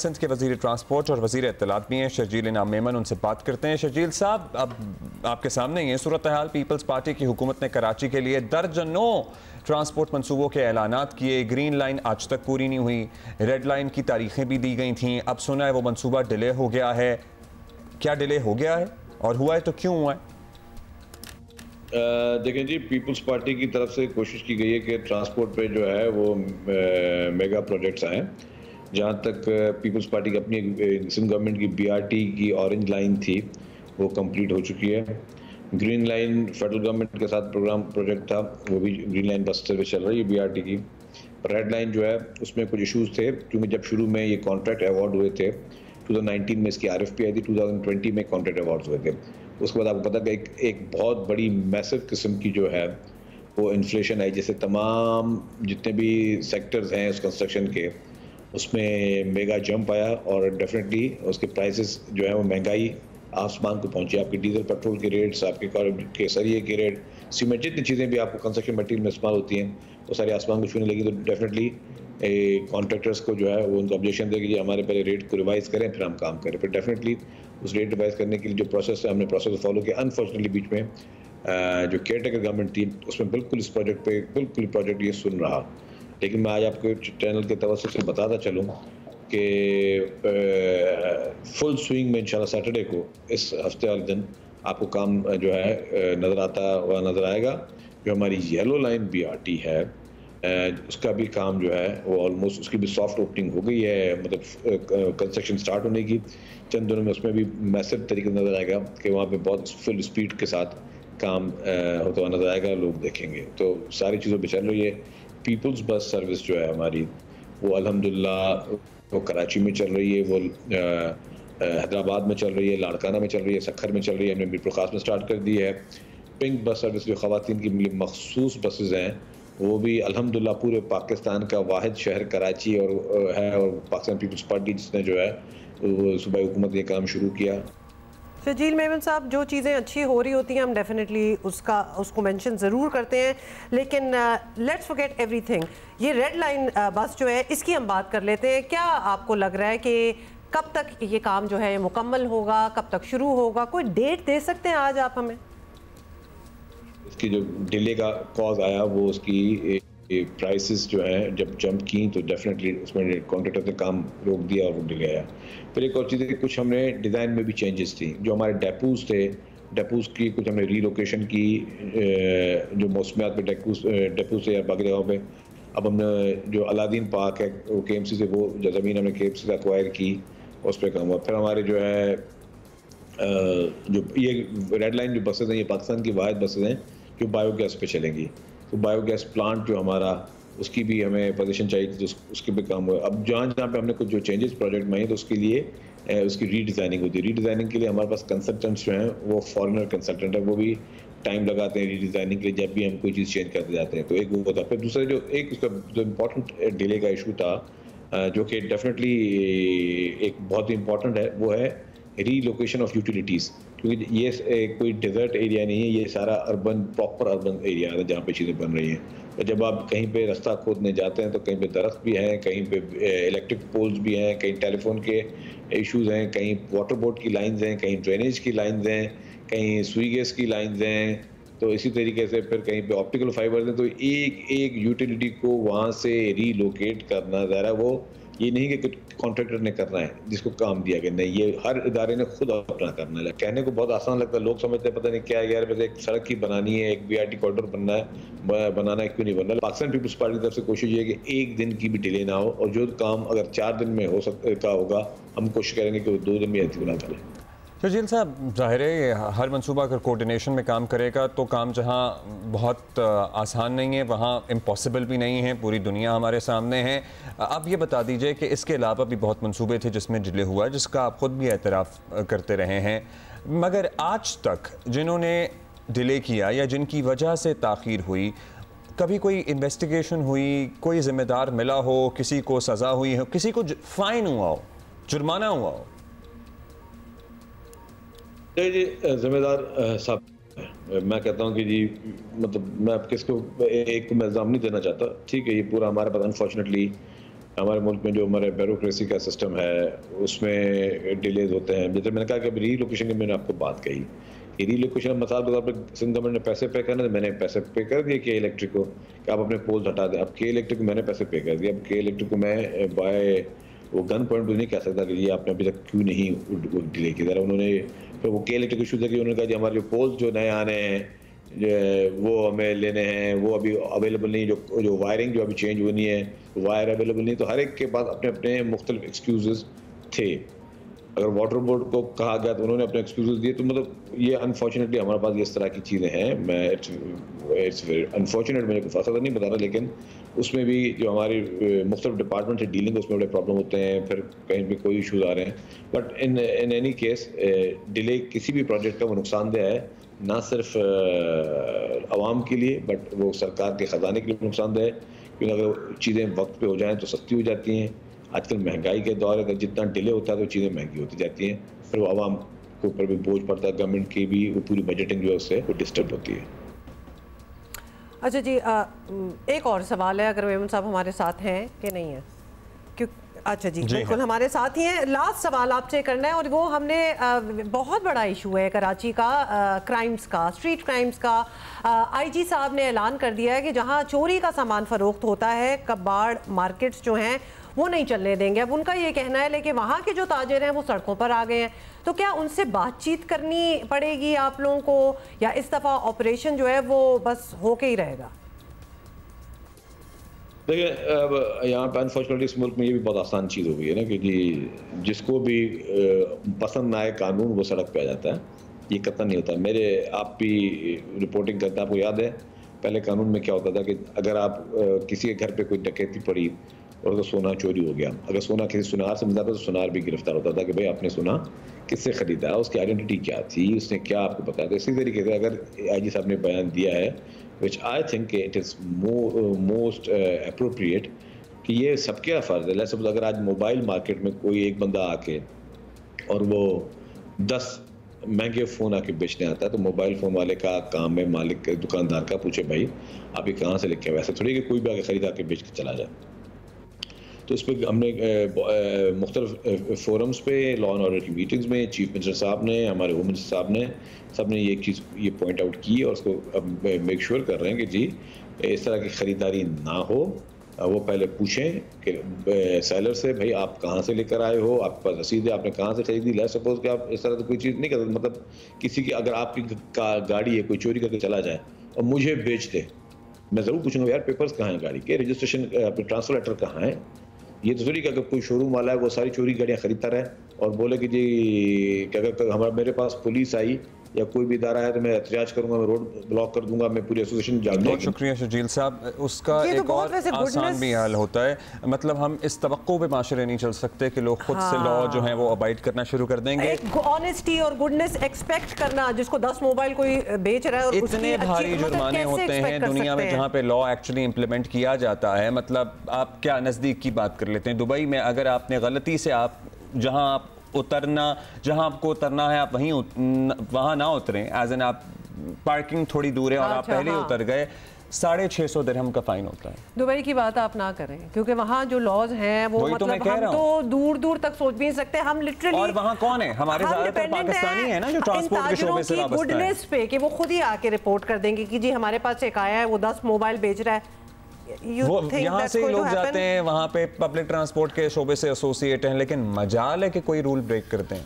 सिंध के वज़ीर ट्रांसपोर्ट और वज़ीर इत्तलात भी हैं शर्जील इनाम मेमन, उनसे बात करते हैं। शर्जील साहब, अब आपके सामने ये सूरत हाल, पीपल्स पार्टी की हुकूमत ने कराची के लिए दर्जनों ट्रांसपोर्ट मनसूबों के ऐलानात किए, ग्रीन लाइन आज तक पूरी नहीं हुई, रेड लाइन की तारीखें भी दी गई थीं, अब सुना है वो मनसूबा डिले हो गया है। क्या डिले हो गया है और हुआ है तो क्यों हुआ है? देखें जी, पीपल्स पार्टी की तरफ से कोशिश की गई है कि ट्रांसपोर्ट पे जो है वो मेगा प्रोजेक्ट्स आएँ। जहाँ तक पीपल्स पार्टी की अपनी सिंध गवर्नमेंट की बीआरटी की ऑरेंज लाइन थी वो कंप्लीट हो चुकी है। ग्रीन लाइन फेडरल गवर्नमेंट के साथ प्रोजेक्ट था, वो भी ग्रीन लाइन बस सर्विस चल रही है बीआरटी की। रेड लाइन जो है उसमें कुछ इशूज़ थे, क्योंकि जब शुरू में ये कॉन्ट्रैक्ट अवार्ड हुए थे 2019 में इसकी आरएफपी आई थी, 2020 में कॉन्ट्रैक्ट अवार्ड हुए थे। उसके बाद आपको पता है कि एक बहुत बड़ी मैसिव किस्म की जो है वो इन्फ्लेशन आई, जैसे तमाम जितने भी सेक्टर्स हैं उस कंस्ट्रक्शन के, उसमें मेगा जंप आया और डेफिनेटली उसके प्राइसेस जो है वो महंगाई आसमान को पहुंची। आपके डीजल पेट्रोल के रेट्स, आपके केसरिए के रेट, सीमेंट, जितनी चीज़ें भी आपको कंस्ट्रक्शन मटीरियल में इस्तेमाल होती हैं वो सारी आसमान को छूने लगी। तो डेफिनेटली कॉन्ट्रैक्टर्स को जो है वो उनको ऑब्जेक्शन दे कि हमारे पहले रेट को रिवाइज़ करें फिर हम काम करें। फिर डेफिनेटली उस रेट रिवाइज़ करने के लिए जो प्रोसेस है हमने प्रोसेस फॉलो किया। अनफॉर्चुनेटली बीच में जो केयर टेकर गवर्नमेंट थी उसमें बिल्कुल इस प्रोजेक्ट पे बिल्कुल प्रोजेक्ट ये सुन रहा। लेकिन मैं आज आपको चैनल के तवज्जो से बताता चलूँ कि फुल स्विंग में इंशाल्लाह सैटरडे को इस हफ्ते वाले दिन आपको काम जो है नज़र आता हुआ नज़र आएगा। जो हमारी येलो लाइन बीआरटी है उसका भी काम जो है वो ऑलमोस्ट उसकी भी सॉफ्ट ओपनिंग हो गई है, मतलब कंस्ट्रक्शन स्टार्ट होने की चंद दिनों में उसमें भी मैसिव तरीके से नज़र आएगा कि वहाँ पे बहुत फुल स्पीड के साथ काम होता हुआ नज़र आएगा, लोग देखेंगे। तो सारी चीज़ों पे चल रही है। पीपल्स बस सर्विस जो है हमारी वो अल्हम्दुलिल्लाह वो कराची में चल रही है, वो हैदराबाद में चल रही है, लाड़काना में चल रही है, सखर में चल रही है, हमने मीर खास में स्टार्ट कर दी है। पिंक बस सर्विस जो ख़वातीन की मखसूस बसेज़ हैं वो भी अल्हम्दुलिल्लाह पूरे पाकिस्तान का वाहिद शहर कराची और है, और पाकिस्तान पीपल्स पार्टी जिसने जो है वो सूबाई हुकूमत ने काम शुरू किया। शर्जील मेमन साहब, जो चीज़ें अच्छी हो रही होती हैं हम डेफिनेटली उसको मेंशन ज़रूर करते हैं, लेकिन लेट्स फॉरगेट एवरीथिंग। ये रेड लाइन बस जो है इसकी हम बात कर लेते हैं। क्या आपको लग रहा है कि कब तक ये काम जो है मुकम्मल होगा, कब तक शुरू होगा? कोई डेट दे सकते हैं आज आप हमें? इसकी जो डिले का कॉज आया वो उसकी प्राइसेस जो है जब जंप की तो डेफिनेटली उसमें कॉन्ट्रैक्टर ने काम रोक दिया और वो डिले आया। फिर एक और चीज़ है कि कुछ हमने डिज़ाइन में भी चेंजेस थी। जो हमारे डेपोज थे, डेपोज की कुछ हमने रीलोकेशन की, जो मौसमियात पे डेपोज थे या बाकी जगहों पे। अब हमने जो अलादीन पार्क है वो केएमसी से, वो जो ज़मीन हमने केएमसी से एक्वायर की, उस पर काम हुआ। फिर हमारे जो है जो ये रेड लाइन जो बसेज़ हैं ये पाकिस्तान की वाहिद बसेज़ हैं जो बायोगैस पे चलेंगी। तो बायोगैस प्लांट जो हमारा उसकी भी हमें पोजीशन चाहिए थी, तो उसके भी काम हुआ। अब जहाँ जहाँ पे हमने कुछ जो चेंजेस प्रोजेक्ट में आई तो उसके लिए उसकी रीडिज़ाइनिंग होती है। रीडिज़ाइनिंग के लिए हमारे पास कंसल्टेंट्स जो हैं वो फॉरेनर कंसल्टेंट है, वो भी टाइम लगाते हैं रीडिज़ाइनिंग के लिए जब भी हम कोई चीज़ चेंज करते जाते हैं। तो एक वो होता है। फिर दूसरा जो एक उसका जो इम्पोर्टेंट डिले का इशू था जो कि डेफिनेटली एक बहुत ही इम्पोर्टेंट है, वो है रीलोकेशन ऑफ यूटिलिटीज़। क्योंकि ये कोई डेजर्ट एरिया नहीं है, ये सारा अर्बन प्रॉपर अर्बन एरिया है जहाँ पे चीज़ें बन रही हैं। तो जब आप कहीं पे रास्ता खोदने जाते हैं तो कहीं पे दरख्त भी हैं, कहीं पे इलेक्ट्रिक पोल्स भी हैं, कहीं टेलीफोन के इश्यूज़ हैं, कहीं वाटर बोर्ड की लाइंस हैं, कहीं ड्रेनेज की लाइंस हैं, कहीं सुई गैस की लाइंस हैं। तो इसी तरीके से फिर कहीं पे ऑप्टिकल फाइबर्स हैं। तो एक एक यूटिलिटी को वहाँ से रीलोकेट करना ज़रा वो ये नहीं कि कॉन्ट्रैक्टर ने करना है जिसको काम दिया गया, नहीं, ये हर इदारे ने खुद अपना करना है। कहने को बहुत आसान लगता है, लोग समझते हैं पता नहीं क्या है यार, बस एक सड़क ही बनानी है, एक बीआरटी कॉरिडोर बनाना है, क्यों नहीं बनना। पाकिस्तान पीपल्स पार्टी की तरफ से कोशिश ये है कि एक दिन की भी डिले ना हो, और जो काम अगर 4 दिन में हो सकता होगा हम कोशिश करेंगे कि वो 2 दिन में ऐसी बना करें। शर्जील साहब, ज़ाहिर है हर मंसूबा अगर कोऑर्डिनेशन में काम करेगा तो काम जहां बहुत आसान नहीं है वहां इम्पॉसिबल भी नहीं है, पूरी दुनिया हमारे सामने है। अब ये बता दीजिए कि इसके अलावा भी बहुत मंसूबे थे जिसमें डिले हुआ, जिसका आप ख़ुद भी एतराफ़ करते रहे हैं, मगर आज तक जिन्होंने डिले किया या जिनकी वजह से ताख़ीर हुई, कभी कोई इन्वेस्टिगेशन हुई, कोई ज़िम्मेदार मिला हो, किसी को सज़ा हुई हो, किसी को फ़ाइन हुआ हो, जुर्माना हुआ हो? जी, जिम्मेदार साहब, मैं कहता हूँ कि जी मतलब मैं किसको एक को मैं इल्ज़ाम नहीं देना चाहता। ठीक है, ये पूरा हमारे पास अनफॉर्चुनेटली हमारे मुल्क में जो हमारे ब्यूरोक्रेसी का सिस्टम है उसमें डिलेज होते हैं। जैसे मैंने कहा कि अभी रीलोकेशन की मैंने आपको बात कही, ये रीलोकेशन मसाल के तौर पर सिंध गवर्नमेंट ने पैसे पे करने, मैंने पैसे पे कर दिए के इलेक्ट्रिक को कि आप अपने पोल्स हटा दें। अब के इलेक्ट्रिक को मैंने पैसे पे कर दिए। अब के इलेक्ट्रिक को मैं बाय वो गन पॉइंट नहीं कह सकता कि ये आपने अभी तक क्यों नहीं डिले किया। उन्होंने फिर वो के इलेक्ट्रिक इशू देखिए, उन्होंने कहा जी हमारे जो पोल्स जो नए आने हैं वो हमें लेने हैं, वो अभी अवेलेबल नहीं, जो वायरिंग जो अभी चेंज होनी है वायर अवेलेबल नहीं। तो हर एक के पास अपने अपने मुख्तलिफ एक्सक्यूज़ थे। अगर वाटर बोर्ड को कहा गया तो उन्होंने अपने एक्सक्यूज़ दिए। तो मतलब ये अनफॉर्चुनेटली हमारे पास इस तरह की चीज़ें हैं। मैं इट्स अनफॉर्चुनेट, मुझे कुछ ऐसा नहीं बता रहा, लेकिन उसमें भी जो हमारी मुख्तलिफ डिपार्टमेंट से डीलिंग उसमें बड़े प्रॉब्लम होते हैं, फिर कहीं भी कोई इशूज़ आ रहे हैं। But in any case delay किसी भी प्रोजेक्ट का वो नुकसानदेह है, ना सिर्फ आवाम के लिए बट वो सरकार के ख़जाने के लिए नुकसानदेह है, क्योंकि अगर चीज़ें वक्त पे हो जाएं तो सस्ती हो जाती हैं। आजकल महंगाई के दौर है, जितना डिले होता है तो चीज़ें महंगी होती जाती हैं, फिर वो आवाम के ऊपर भी बोझ पड़ता है, गवर्नमेंट की भी वो पूरी बजटिंग जो है उससे वो डिस्टर्ब होती है। अच्छा जी, एक और सवाल है, अगर मेमन साहब हमारे साथ हैं कि नहीं है? क्यों? अच्छा जी, बिल्कुल हमारे साथ ही हैं। लास्ट सवाल आपसे करना है, और वो हमने बहुत बड़ा इशू है कराची का, क्राइम्स का, स्ट्रीट क्राइम्स का। आईजी साहब ने ऐलान कर दिया है कि जहां चोरी का सामान फरोख्त होता है, कबाड़ मार्केट्स जो हैं वो नहीं चलने देंगे। अब उनका ये कहना है लेकिन वहाँ के जो ताजिर हैं वो सड़कों पर आ गए हैं, तो क्या उनसे बातचीत करनी पड़ेगी आप लोगों को, या इस दफ़ा ऑपरेशन जो है वो बस होके ही रहेगा? देखिए, अब यहाँ पर अनफॉर्चुनेटली इस मुल्क में ये भी बहुत आसान चीज़ हो गई है ना कि जी जिसको भी पसंद ना आए कानून वो सड़क पे आ जाता है। ये कतई नहीं होता। मेरे आप भी रिपोर्टिंग करते हैं, आपको याद है पहले कानून में क्या होता था कि अगर आप किसी के घर पे कोई डकैती पड़ी और अगर सोना चोरी हो गया, अगर सोना किसी सुनार से मिलता था तो सुनार भी गिरफ्तार होता था कि भाई आपने सोना किससे ख़रीदा, उसकी आइडेंटिटी क्या थी, उसने क्या आपको बताया था। इसी तरीके से अगर आईजी साहब ने बयान दिया है, which I think it is most appropriate, कि ये सबका फ़र्ज़ है। लेट्स सपोज़ अगर आज मोबाइल मार्केट में कोई एक बंदा आके और वो 10 महंगे फ़ोन आके बेचने आता है, तो मोबाइल फ़ोन वाले का काम है मालिक दुकानदार का पूछे भाई आप ये कहाँ से लेके आए। वैसे थोड़ी कि कोई भी आके ख़रीदा के बेच के चला जाए। तो इस पर हमने मुख्तलिफ फोरम्स पे, लॉ एंड ऑर्डर की मीटिंग्स में चीफ मिनिस्टर साहब ने, हमारे होम मिनिस्टर साहब ने, सब ने ये चीज़ ये पॉइंट आउट की और उसको अब मेक श्योर कर रहे हैं कि जी इस तरह की ख़रीदारी ना हो। वो पहले पूछें कि सेलर से भाई आप कहाँ से लेकर आए हो, आपके पास रसीद है, आपने कहाँ से खरीदी। लेट्स सपोज कि आप इस तरह से कोई चीज़ नहीं करते, मतलब किसी की अगर आपकी गाड़ी है कोई चोरी करके चला जाए और मुझे बेच दे, मैं ज़रूर पूछूंगा यार पेपर्स कहाँ हैं गाड़ी के, रजिस्ट्रेशन ट्रांसफर लेटर कहाँ है। ये तो थोड़ी कि अगर कोई शोरूम वाला है वो सारी चोरी गाड़ियाँ खरीदता रहे और बोले कि जी कि अगर हमारे मेरे पास पुलिस आई या कोई भी इदारा है तो मैं एहतजाज करूंगा, मैं रोड ब्लॉक कर दूंगा, मैं पूरी एसोसिएशन जाग जाएगी। बहुत शुक्रिया शजील साहब। उसका एक और आसान भी हाल होता है, मतलब हम इस तवक्को पे माशरे नहीं चल सकते कि लोग खुद से लॉ जो है वो अबाइड करना शुरू कर देंगे। एक ऑनेस्टी और गुडनेस एक्सपेक्ट करना, जिसको 10 मोबाइल कोई बेच रहा है और इतने भारी जुर्माने होते हैं दुनिया में जहाँ पे लॉ एक्चुअली इम्प्लीमेंट किया जाता है। मतलब आप क्या नज़दीक की बात कर लेते हैं, दुबई में अगर आपने गलती से आप जहाँ आप जहां आपको उतरना है आप वहां ना उतरें, एज एन आप पार्किंग थोड़ी दूर है और आप पहले उतर गए, 650 दिरहम का फाइन होता है। दुबई की बात आप ना करें क्योंकि वहाँ जो लॉज हैं वो मतलब हम तो दूर दूर तक सोच भी नहीं सकते। हम लिटरली, और वहाँ कौन है, हमारे ज़्यादातर पाकिस्तानी है ना जो ट्रांसपोर्ट के शोबे से वाबस्ता है, गुडनेस पे कि वो खुद ही आके रिपोर्ट कर देंगे कि जी हमारे पास एक आया है वो 10 मोबाइल बेच रहा है। वो यहाँ से लोग जाते हैं वहाँ पे पब्लिक ट्रांसपोर्ट के शोबे से एसोसिएट हैं, लेकिन मजाल है कि कोई रूल ब्रेक करते हैं।